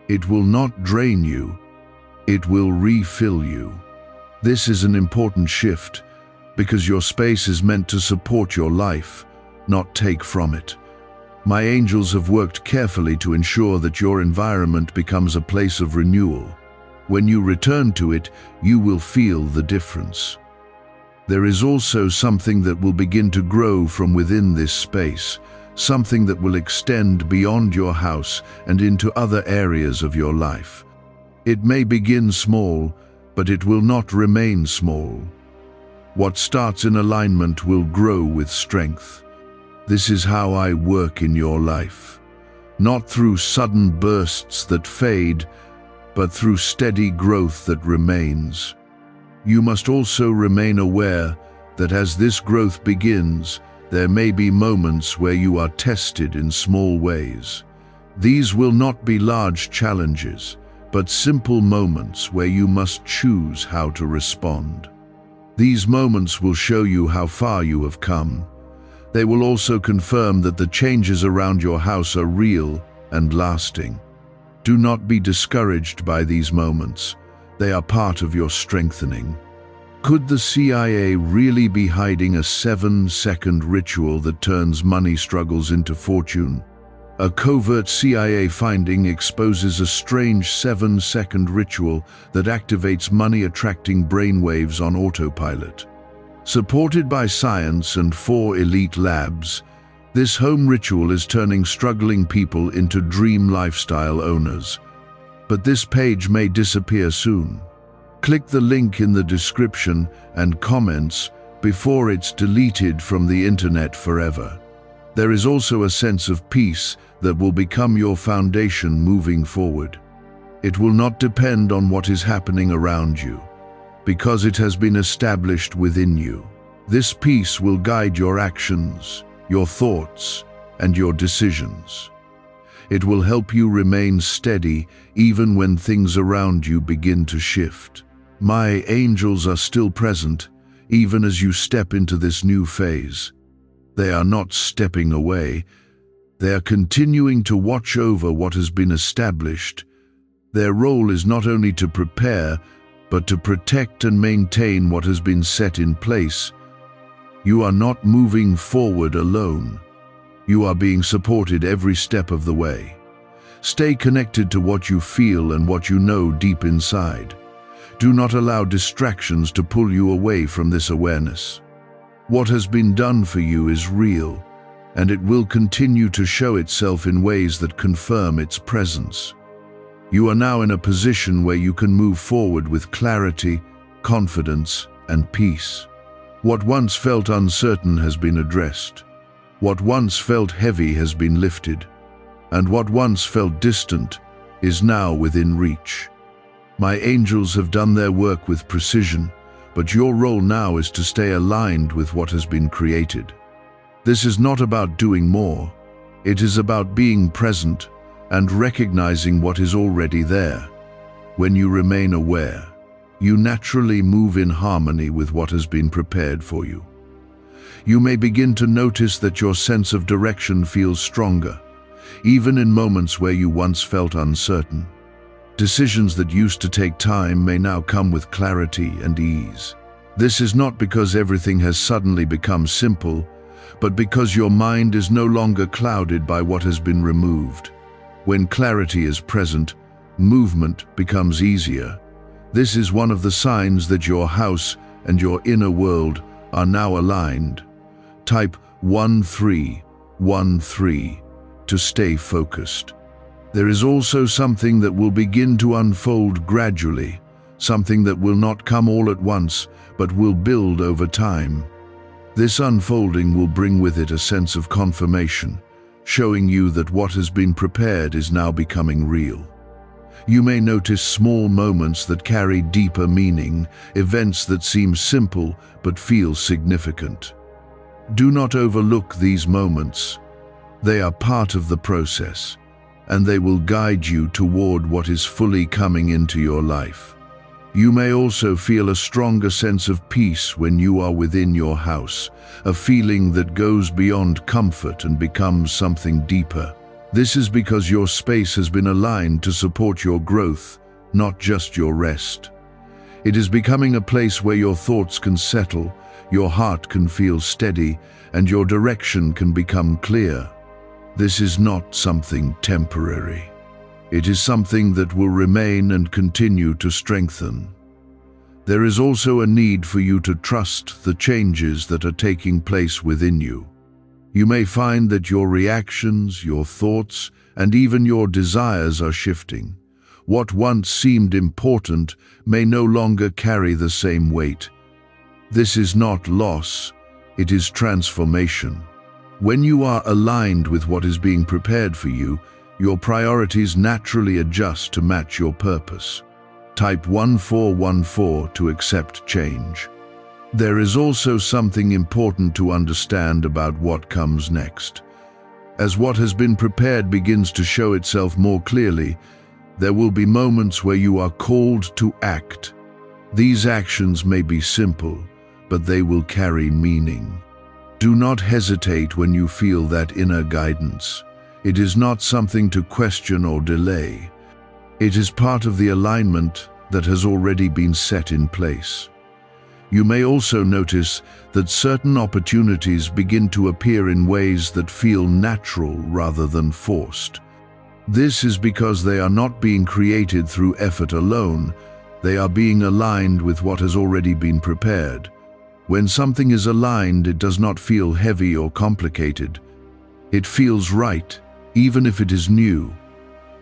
It will not drain you. It will refill you. This is an important shift because your space is meant to support your life, not take from it. My angels have worked carefully to ensure that your environment becomes a place of renewal. When you return to it, you will feel the difference. There is also something that will begin to grow from within this space, something that will extend beyond your house and into other areas of your life. It may begin small, but it will not remain small. What starts in alignment will grow with strength. This is how I work in your life. Not through sudden bursts that fade, but through steady growth that remains. You must also remain aware that as this growth begins, there may be moments where you are tested in small ways. These will not be large challenges, but simple moments where you must choose how to respond. These moments will show you how far you have come. They will also confirm that the changes around your house are real and lasting. Do not be discouraged by these moments. They are part of your strengthening. Could the CIA really be hiding a 7-second ritual that turns money struggles into fortune? A covert CIA finding exposes a strange 7-second ritual that activates money-attracting brainwaves on autopilot. Supported by science and 4 elite labs, this home ritual is turning struggling people into dream lifestyle owners. But this page may disappear soon. Click the link in the description and comments before it's deleted from the internet forever. There is also a sense of peace that will become your foundation moving forward. It will not depend on what is happening around you, because it has been established within you. This peace will guide your actions, your thoughts, and your decisions. It will help you remain steady even when things around you begin to shift. My angels are still present, even as you step into this new phase. They are not stepping away. They are continuing to watch over what has been established. Their role is not only to prepare, but to protect and maintain what has been set in place. You are not moving forward alone. You are being supported every step of the way. Stay connected to what you feel and what you know deep inside. Do not allow distractions to pull you away from this awareness. What has been done for you is real, and it will continue to show itself in ways that confirm its presence. You are now in a position where you can move forward with clarity, confidence, and peace. What once felt uncertain has been addressed. What once felt heavy has been lifted, and what once felt distant is now within reach. My angels have done their work with precision, but your role now is to stay aligned with what has been created. This is not about doing more. It is about being present and recognizing what is already there. When you remain aware, you naturally move in harmony with what has been prepared for you. You may begin to notice that your sense of direction feels stronger, even in moments where you once felt uncertain. Decisions that used to take time may now come with clarity and ease. This is not because everything has suddenly become simple, but because your mind is no longer clouded by what has been removed. When clarity is present, movement becomes easier. This is one of the signs that your house and your inner world are now aligned. Type 1313 to stay focused. There is also something that will begin to unfold gradually, something that will not come all at once, but will build over time. This unfolding will bring with it a sense of confirmation, showing you that what has been prepared is now becoming real. You may notice small moments that carry deeper meaning, events that seem simple but feel significant. Do not overlook these moments. They are part of the process, and they will guide you toward what is fully coming into your life. You may also feel a stronger sense of peace when you are within your house, a feeling that goes beyond comfort and becomes something deeper. This is because your space has been aligned to support your growth, not just your rest. It is becoming a place where your thoughts can settle, your heart can feel steady, and your direction can become clear. This is not something temporary. It is something that will remain and continue to strengthen. There is also a need for you to trust the changes that are taking place within you. You may find that your reactions, your thoughts, and even your desires are shifting. What once seemed important may no longer carry the same weight. This is not loss, it is transformation. When you are aligned with what is being prepared for you, your priorities naturally adjust to match your purpose. Type 1414 to accept change. There is also something important to understand about what comes next. As what has been prepared begins to show itself more clearly, there will be moments where you are called to act. These actions may be simple, but they will carry meaning. Do not hesitate when you feel that inner guidance. It is not something to question or delay. It is part of the alignment that has already been set in place. You may also notice that certain opportunities begin to appear in ways that feel natural rather than forced. This is because they are not being created through effort alone, they are being aligned with what has already been prepared. When something is aligned, it does not feel heavy or complicated. It feels right, even if it is new.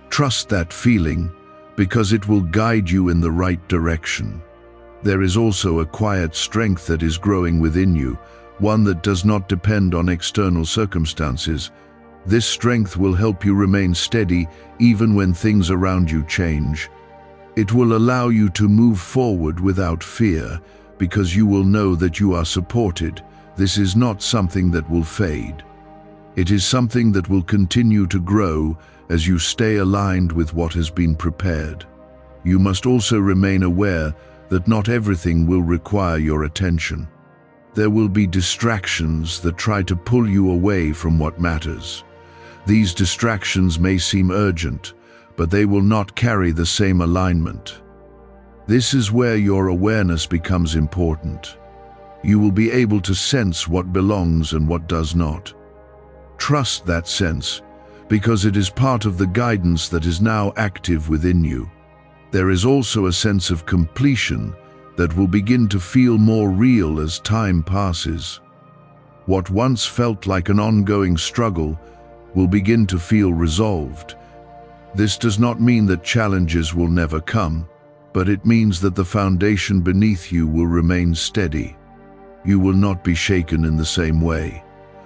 Trust that feeling, because it will guide you in the right direction. There is also a quiet strength that is growing within you, one that does not depend on external circumstances. This strength will help you remain steady even when things around you change. It will allow you to move forward without fear, because you will know that you are supported. This is not something that will fade. It is something that will continue to grow as you stay aligned with what has been prepared. You must also remain aware that not everything will require your attention. There will be distractions that try to pull you away from what matters. These distractions may seem urgent, but they will not carry the same alignment. This is where your awareness becomes important. You will be able to sense what belongs and what does not. Trust that sense, because it is part of the guidance that is now active within you. There is also a sense of completion that will begin to feel more real as time passes. What once felt like an ongoing struggle will begin to feel resolved. This does not mean that challenges will never come, but it means that the foundation beneath you will remain steady. You will not be shaken in the same way,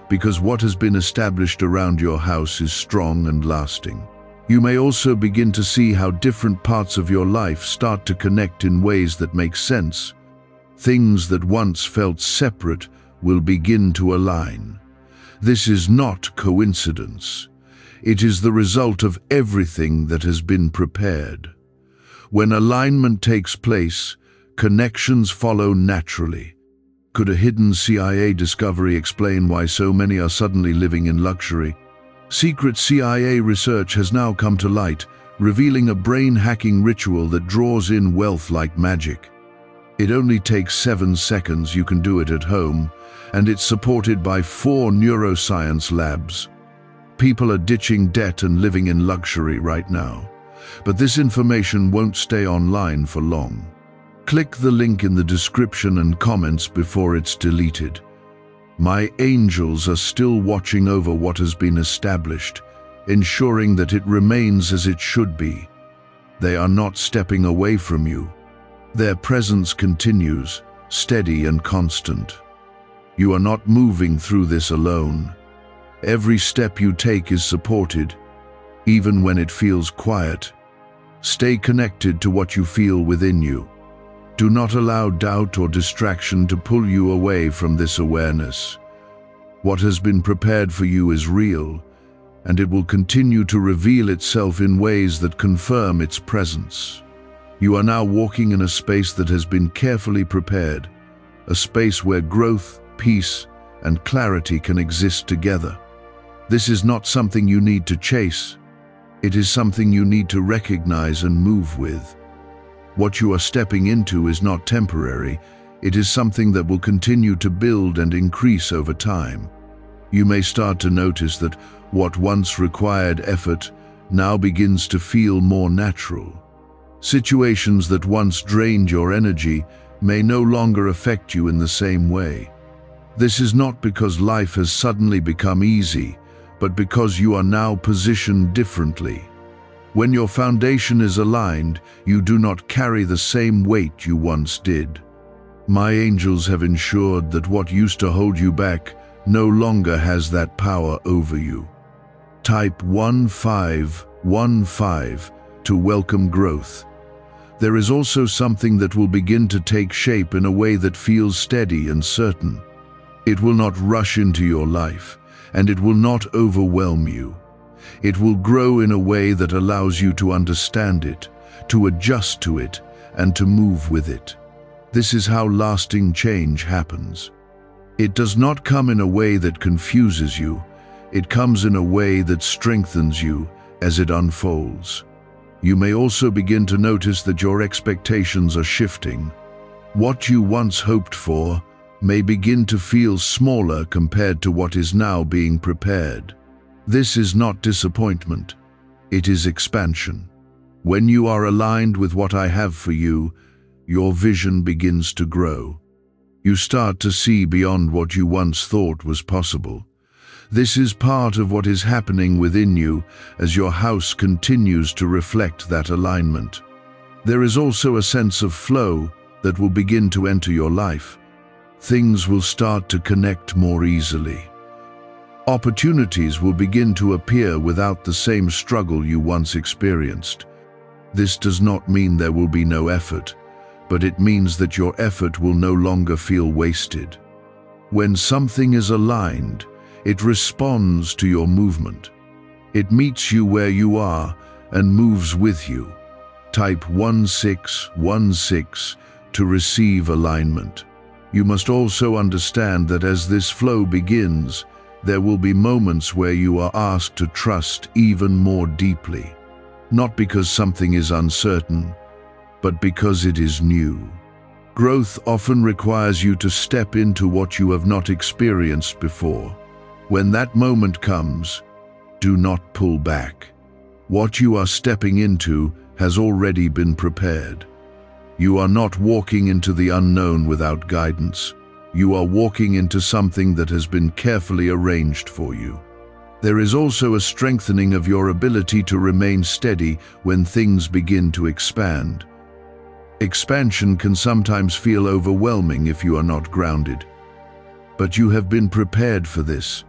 because what has been established around your house is strong and lasting. You may also begin to see how different parts of your life start to connect in ways that make sense. Things that once felt separate will begin to align. This is not coincidence. It is the result of everything that has been prepared. When alignment takes place, connections follow naturally. Could a hidden CIA discovery explain why so many are suddenly living in luxury? Secret CIA research has now come to light, revealing a brain-hacking ritual that draws in wealth like magic. It only takes 7 seconds. You can do it at home, and it's supported by 4 neuroscience labs. People are ditching debt and living in luxury right now. But this information won't stay online for long. Click the link in the description and comments before it's deleted. My angels are still watching over what has been established, ensuring that it remains as it should be. They are not stepping away from you. Their presence continues, steady and constant. You are not moving through this alone. Every step you take is supported, even when it feels quiet. Stay connected to what you feel within you. Do not allow doubt or distraction to pull you away from this awareness. What has been prepared for you is real, and it will continue to reveal itself in ways that confirm its presence. You are now walking in a space that has been carefully prepared, a space where growth, peace, and clarity can exist together. This is not something you need to chase. It is something you need to recognize and move with. What you are stepping into is not temporary. It is something that will continue to build and increase over time. You may start to notice that what once required effort now begins to feel more natural. Situations that once drained your energy may no longer affect you in the same way. This is not because life has suddenly become easy, but because you are now positioned differently. When your foundation is aligned, you do not carry the same weight you once did. My angels have ensured that what used to hold you back no longer has that power over you. Type 1515 to welcome growth. There is also something that will begin to take shape in a way that feels steady and certain. It will not rush into your life, and it will not overwhelm you. It will grow in a way that allows you to understand it, to adjust to it, and to move with it. This is how lasting change happens. It does not come in a way that confuses you. It comes in a way that strengthens you as it unfolds. You may also begin to notice that your expectations are shifting. What you once hoped for may begin to feel smaller compared to what is now being prepared. This is not disappointment, it is expansion. When you are aligned with what I have for you, your vision begins to grow. You start to see beyond what you once thought was possible. This is part of what is happening within you as your house continues to reflect that alignment. There is also a sense of flow that will begin to enter your life. Things will start to connect more easily. Opportunities will begin to appear without the same struggle you once experienced. This does not mean there will be no effort, but it means that your effort will no longer feel wasted. When something is aligned, it responds to your movement. It meets you where you are and moves with you. Type 1616 to receive alignment. You must also understand that as this flow begins, there will be moments where you are asked to trust even more deeply. Not because something is uncertain, but because it is new. Growth often requires you to step into what you have not experienced before. When that moment comes, do not pull back. What you are stepping into has already been prepared. You are not walking into the unknown without guidance. You are walking into something that has been carefully arranged for you. There is also a strengthening of your ability to remain steady when things begin to expand. Expansion can sometimes feel overwhelming if you are not grounded. But you have been prepared for this.